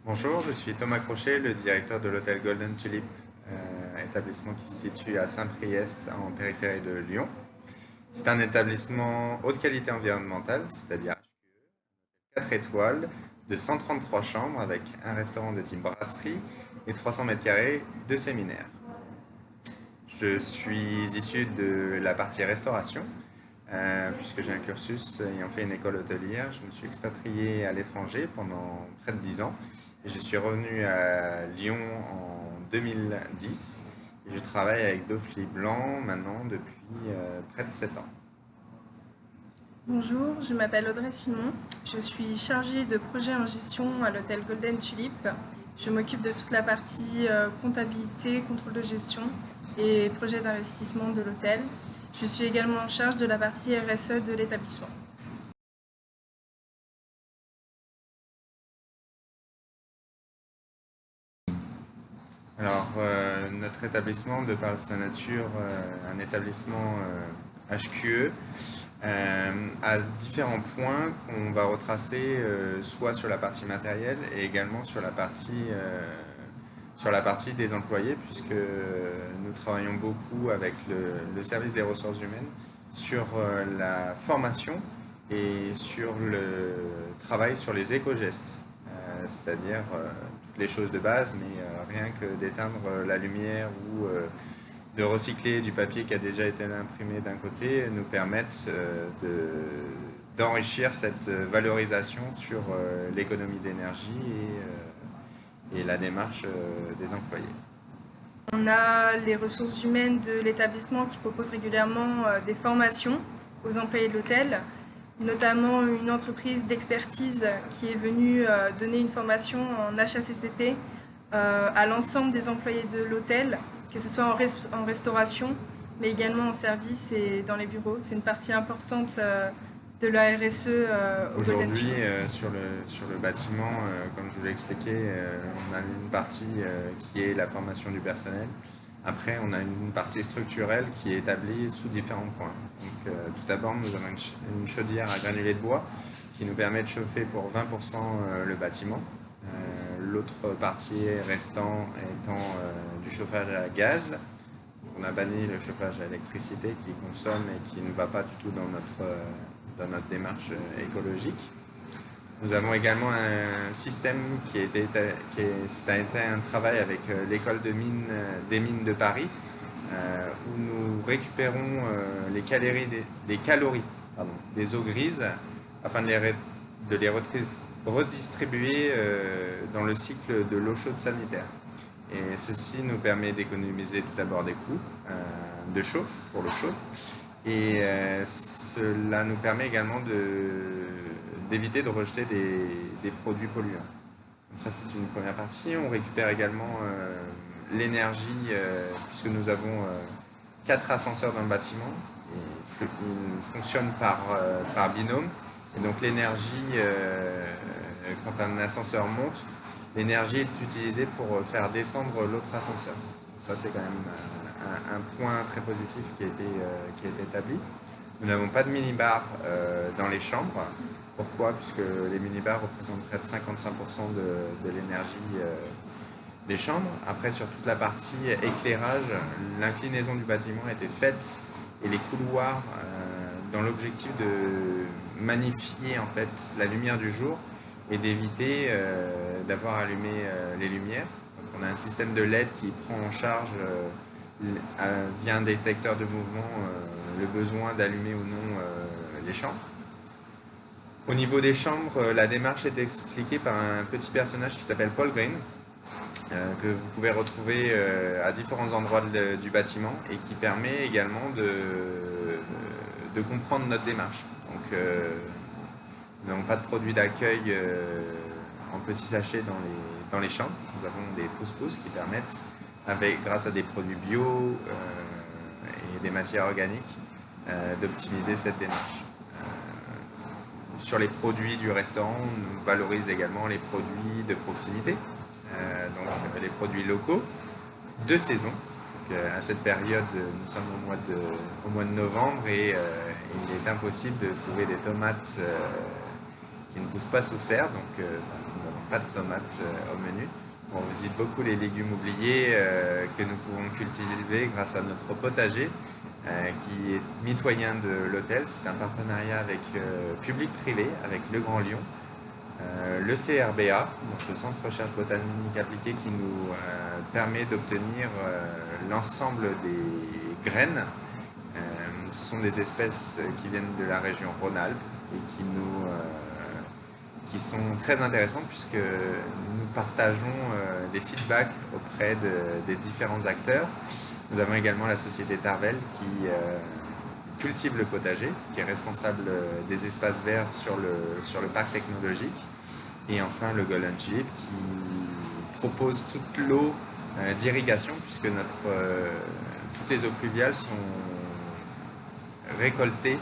Bonjour, je suis Thomas Crochet, le directeur de l'hôtel Golden Tulip, établissement qui se situe à Saint-Priest en périphérie de Lyon. C'est un établissement haute qualité environnementale, c'est-à-dire 4 étoiles, de 133 chambres avec un restaurant de type brasserie et 300 mètres carrés de séminaire. Je suis issu de la partie restauration, puisque j'ai un cursus ayant fait une école hôtelière. Je me suis expatrié à l'étranger pendant près de 10 ans et je suis revenu à Lyon en 2010 et je travaille avec Dofly Blanc maintenant depuis près de 7 ans. Bonjour, je m'appelle Audrey Simon. Je suis chargée de projet en gestion à l'hôtel Golden Tulip. Je m'occupe de toute la partie comptabilité, contrôle de gestion et projet d'investissement de l'hôtel. Je suis également en charge de la partie RSE de l'établissement. Alors, notre établissement, de par sa nature, un établissement HQE, a différents points qu'on va retracer soit sur la partie matérielle et également sur la partie des employés, puisque nous travaillons beaucoup avec le service des ressources humaines sur la formation et sur le travail sur les éco-gestes, c'est-à-dire toutes les choses de base, mais rien que d'éteindre la lumière ou de recycler du papier qui a déjà été imprimé d'un côté nous permettent d'enrichir cette valorisation sur l'économie d'énergie et la démarche des employés. On a les ressources humaines de l'établissement qui proposent régulièrement des formations aux employés de l'hôtel, notamment une entreprise d'expertise qui est venue donner une formation en HACCP à l'ensemble des employés de l'hôtel, que ce soit en restauration, mais également en service et dans les bureaux. C'est une partie importante de la RSE au Golden Aujourd'hui, Tulip. sur le bâtiment, comme je vous l'ai expliqué, on a une partie qui est la formation du personnel. Après, on a une partie structurelle qui est établie sous différents points. Donc, tout d'abord, nous avons une chaudière à granulés de bois qui nous permet de chauffer pour 20% le bâtiment. L'autre partie restant étant du chauffage à gaz. On a banni le chauffage à électricité qui consomme et qui ne va pas du tout dans notre démarche écologique. Nous avons également un système ça a été un travail avec l'école des mines de Paris, où nous récupérons les calories des eaux grises afin de les redistribuer dans le cycle de l'eau chaude sanitaire. Et ceci nous permet d'économiser tout d'abord des coûts de chauffe pour l'eau chaude. Et cela nous permet également d'éviter de rejeter des produits polluants. Donc ça, c'est une première partie. On récupère également l'énergie, puisque nous avons 4 ascenseurs dans le bâtiment. Ils fonctionnent par binôme. Et donc l'énergie, quand un ascenseur monte, l'énergie est utilisée pour faire descendre l'autre ascenseur. Ça, c'est quand même un point très positif qui a été établi. Nous n'avons pas de minibar dans les chambres. Pourquoi? Puisque les minibars représentent près de 55% de l'énergie des chambres. Après, sur toute la partie éclairage, l'inclinaison du bâtiment a été faite et les couloirs, dans l'objectif de magnifier en fait la lumière du jour et d'éviter d'avoir allumé les lumières. Donc, on a un système de LED qui prend en charge via un détecteur de mouvement le besoin d'allumer ou non les chambres. Au niveau des chambres, la démarche est expliquée par un petit personnage qui s'appelle Paul Green, que vous pouvez retrouver à différents endroits du bâtiment et qui permet également de comprendre notre démarche. Donc, nous n'avons pas de produits d'accueil en petits sachets dans les chambres. Nous avons des pousse-pousse qui permettent, grâce à des produits bio et des matières organiques, d'optimiser cette démarche. Sur les produits du restaurant, on valorise également les produits de proximité, donc les produits locaux, de saison. Donc, à cette période, nous sommes au mois de novembre et il est impossible de trouver des tomates qui ne poussent pas sous serre. Donc, nous n'avons pas de tomates au menu. On visite beaucoup les légumes oubliés que nous pouvons cultiver grâce à notre potager qui est mitoyen de l'hôtel. C'est un partenariat avec public-privé, avec Le Grand Lyon, le CRBA, donc le Centre Recherche Botanique Appliquée, qui nous permet d'obtenir l'ensemble des graines. Ce sont des espèces qui viennent de la région Rhône-Alpes et qui sont très intéressantes puisque nous partageons des feedbacks auprès des différents acteurs. Nous avons également la société Tarvel qui cultive le potager, qui est responsable des espaces verts sur le parc technologique. Et enfin le Golden Tulip qui propose toute l'eau d'irrigation puisque toutes les eaux pluviales sont récoltées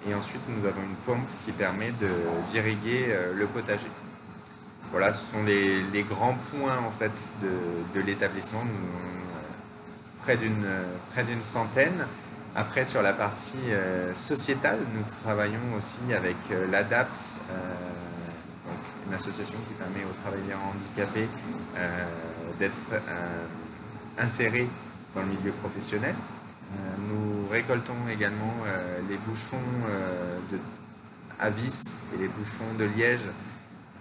et ensuite nous avons une pompe qui permet d'irriguer le potager. Voilà, ce sont les grands points en fait de l'établissement. Nous près d'une centaine. Après, sur la partie sociétale, nous travaillons aussi avec l'ADAPT, donc une association qui permet aux travailleurs handicapés d'être insérés dans le milieu professionnel. Nous récoltons également les bouchons à vis et les bouchons de liège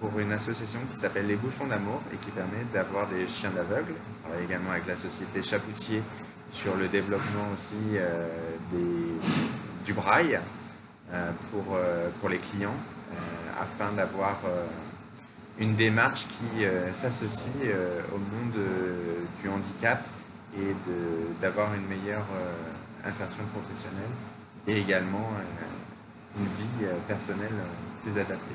pour une association qui s'appelle Les Bouchons d'Amour et qui permet d'avoir des chiens d'aveugles. On travaille également avec la société Chapoutier sur le développement aussi du braille pour les clients afin d'avoir une démarche qui s'associe au monde du handicap et d'avoir une meilleure insertion professionnelle et également une vie personnelle plus adaptée.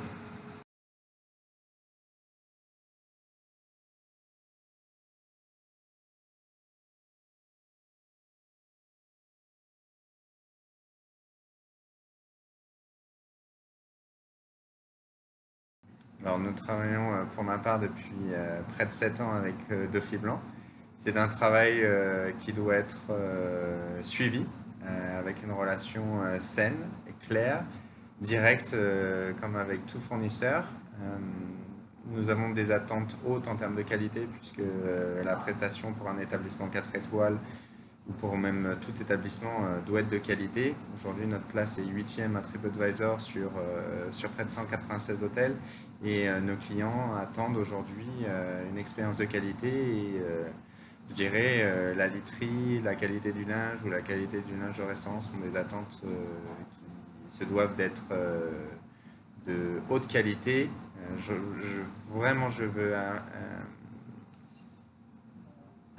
Alors, nous travaillons pour ma part depuis près de 7 ans avec Dauphy Blanc. C'est un travail qui doit être suivi avec une relation saine et claire, directe comme avec tout fournisseur. Nous avons des attentes hautes en termes de qualité puisque la prestation pour un établissement 4 étoiles ou pour même tout établissement doit être de qualité. Aujourd'hui, notre place est 8e à TripAdvisor sur près de 196 hôtels et nos clients attendent aujourd'hui une expérience de qualité et je dirais la literie, la qualité du linge ou la qualité du linge au restaurant sont des attentes qui se doivent d'être de haute qualité. Vraiment, je veux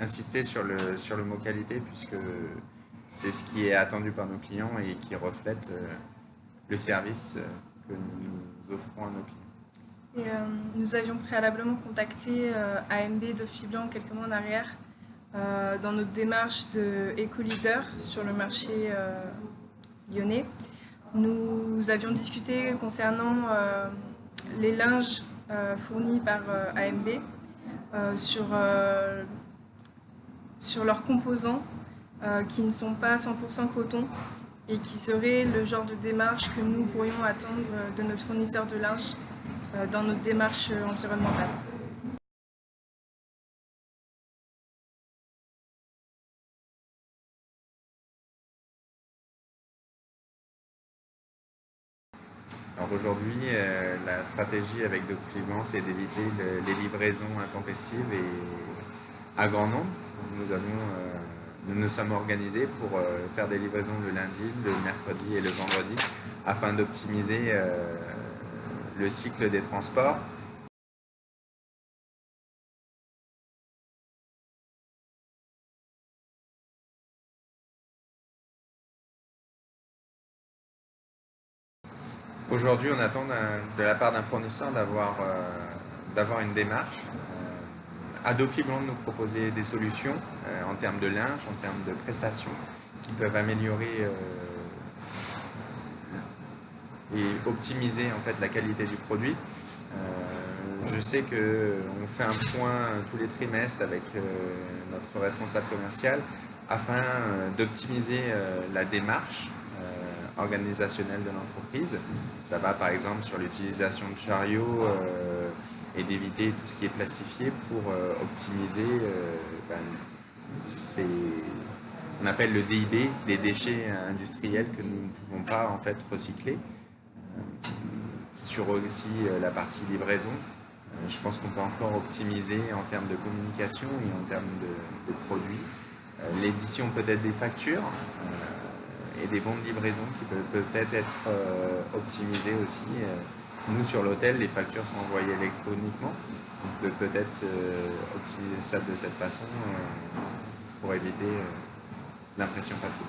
insister sur le mot qualité puisque c'est ce qui est attendu par nos clients et qui reflète le service que nous offrons à nos clients. Et nous avions préalablement contacté AMB Dauphy Blanc quelques mois en arrière dans notre démarche de éco-leader sur le marché lyonnais. Nous avions discuté concernant les linges fournis par AMB sur leurs composants qui ne sont pas 100% coton et qui seraient le genre de démarche que nous pourrions attendre de notre fournisseur de linge dans notre démarche environnementale. Alors aujourd'hui, la stratégie avec Dauphy Blanc, c'est d'éviter les livraisons intempestives et à grand nombre. Nous nous sommes organisés pour faire des livraisons le lundi, le mercredi et le vendredi afin d'optimiser le cycle des transports. Aujourd'hui, on attend de la part d'un fournisseur d'avoir une démarche. À Dauphy Blanc, de nous proposer des solutions en termes de linge, en termes de prestations qui peuvent améliorer et optimiser en fait la qualité du produit. Je sais qu'on fait un point tous les trimestres avec notre responsable commercial afin d'optimiser la démarche organisationnel de l'entreprise. Ça va par exemple sur l'utilisation de chariots et d'éviter tout ce qui est plastifié pour optimiser on appelle le DIB, des déchets industriels que nous ne pouvons pas en fait recycler. Sur aussi la partie livraison, je pense qu'on peut encore optimiser en termes de communication et en termes de produits. L'édition peut-être des factures et des bons de livraison qui peuvent peut-être être optimisés aussi. Nous, sur l'hôtel, les factures sont envoyées électroniquement. On peut peut-être optimiser ça de cette façon pour éviter l'impression papier.